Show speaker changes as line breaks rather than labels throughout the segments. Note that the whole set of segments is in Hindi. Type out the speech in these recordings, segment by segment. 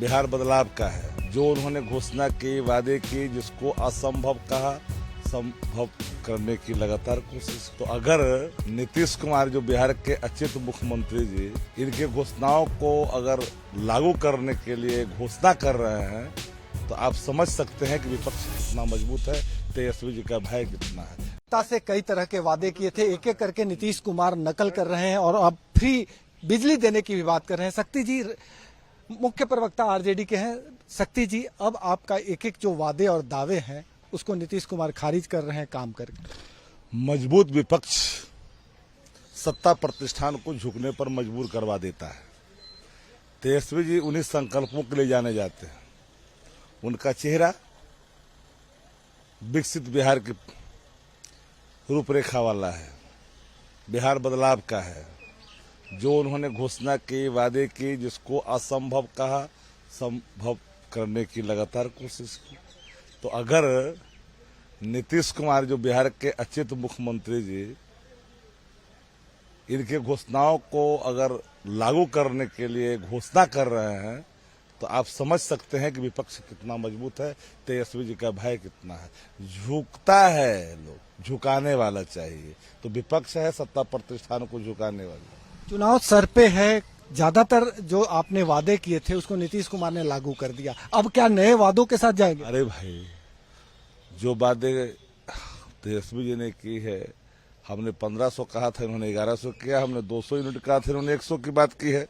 बिहार बदलाव का है। जो उन्होंने घोषणा की, वादे की, जिसको असंभव कहा, संभव करने की लगातार कोशिश। तो अगर नीतीश कुमार जो बिहार के अचित मुख्यमंत्री जी, इनके घोषणाओं को अगर लागू करने के लिए घोषणा कर रहे हैं, तो आप समझ सकते हैं कि विपक्ष कितना मजबूत है, तेजस्वी जी का भय कितना है।
से कई तरह के वादे किए थे, एक एक करके नीतीश कुमार नकल कर रहे हैं और अब फ्री बिजली देने की भी बात कर रहे हैं। शक्ति जी मुख्य प्रवक्ता आरजेडी के हैं। शक्ति जी, अब आपका एक एक जो वादे और दावे हैं उसको नीतीश कुमार खारिज कर रहे हैं काम करके।
मजबूत विपक्ष सत्ता प्रतिष्ठान को झुकने पर मजबूर करवा देता है। तेजस्वी जी उन्हीं संकल्पों के लिए जाने जाते हैं। उनका चेहरा विकसित बिहार की रूपरेखा वाला है, बिहार बदलाव का है। जो उन्होंने घोषणा की, वादे की, जिसको असंभव कहा, संभव करने की लगातार कोशिश की। तो अगर नीतीश कुमार जो बिहार के अचित मुख्यमंत्री जी, इनके घोषणाओं को अगर लागू करने के लिए घोषणा कर रहे हैं, तो आप समझ सकते हैं कि विपक्ष कितना मजबूत है, तेजस्वी जी का भय कितना है। झुकता है, लोग झुकाने वाला चाहिए। तो विपक्ष है सत्ता प्रतिष्ठान को झुकाने वाला।
चुनाव सर पे है, ज्यादातर जो आपने वादे किए थे उसको नीतीश कुमार ने लागू कर दिया। अब क्या नए वादों के साथ जाएंगे?
अरे भाई, जो वादे तेजस्वी जी ने की है, हमने 1500 कहा था, इन्होंने 1100 किया। हमने 200 यूनिट कहा था, इन्होंने 100 की बात की है।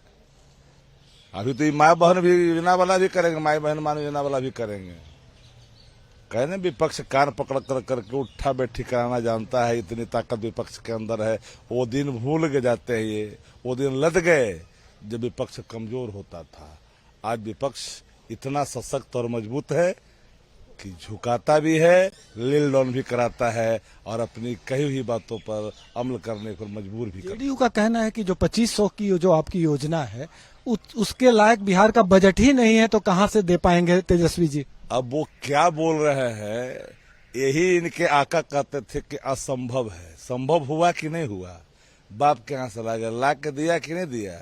अभी तो ये माँ बहन भी योजना वाला भी करेंगे, माई बहन मानो योजना वाला भी करेंगे। कहने विपक्ष कान पकड़ कर करके उठा बैठी कराना जानता है, इतनी ताकत विपक्ष के अंदर है। वो दिन भूल के जाते हैं ये, वो दिन लद गए जब विपक्ष कमजोर होता था। आज विपक्ष इतना सशक्त और मजबूत है कि झुकाता भी है, लील डाउन भी कराता है और अपनी कही हुई बातों पर अमल करने पर मजबूर भी करता है।
जेडीयू का कहना है कि जो 2500 की जो आपकी योजना है उसके लायक बिहार का बजट ही नहीं है, तो कहां से दे पाएंगे तेजस्वी जी?
अब वो क्या बोल रहे हैं, यही इनके आका कहते थे कि असंभव है। संभव हुआ कि नहीं हुआ? बाप के यहाँ से ला के दिया कि नहीं दिया?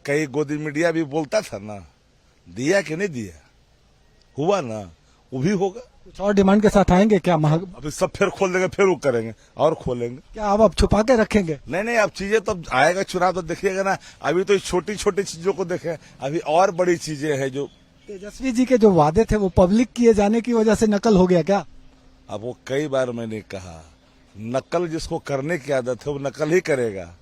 कई गोदी मीडिया भी बोलता था ना, दिया कि नहीं दिया? हुआ ना, वो भी होगा।
कुछ और डिमांड के साथ आएंगे क्या?
अभी सब फिर खोल देंगे, फिर वो करेंगे और खोलेंगे।
क्या अब छुपा के रखेंगे?
नहीं, अब चीजें तो आएगा चुनाव तो देखिएगा ना। अभी तो छोटी छोटी चीजों को देखें, अभी और बड़ी चीजें हैं जो।
तेजस्वी जी के जो वादे थे वो पब्लिक किए जाने की वजह से नकल हो गया क्या?
अब वो कई बार मैंने कहा, नकल जिसको करने की आदत है वो नकल ही करेगा।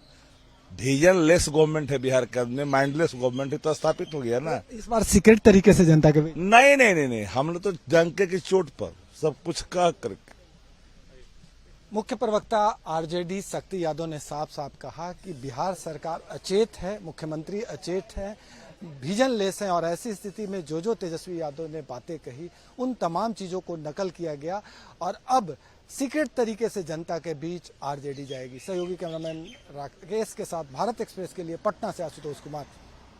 विजन लेस गवर्नमेंट है बिहार का, माइंडलेस गवर्नमेंट है, तो स्थापित हो गया ना।
इस बार सीक्रेट तरीके से जनता के बीच?
नहीं, हमने तो डंके की चोट पर सब कुछ कह करके।
मुख्य प्रवक्ता आरजेडी शक्ति यादव ने साफ साफ कहा कि बिहार सरकार अचेत है, मुख्यमंत्री अचेत है, विजन लेस है और ऐसी स्थिति में जो तेजस्वी यादव ने बातें कही उन तमाम चीजों को नकल किया गया और अब सीक्रेट तरीके से जनता के बीच आरजेडी जाएगी। सहयोगी कैमरामैन राकेश के साथ भारत एक्सप्रेस के लिए पटना से आशुतोष कुमार।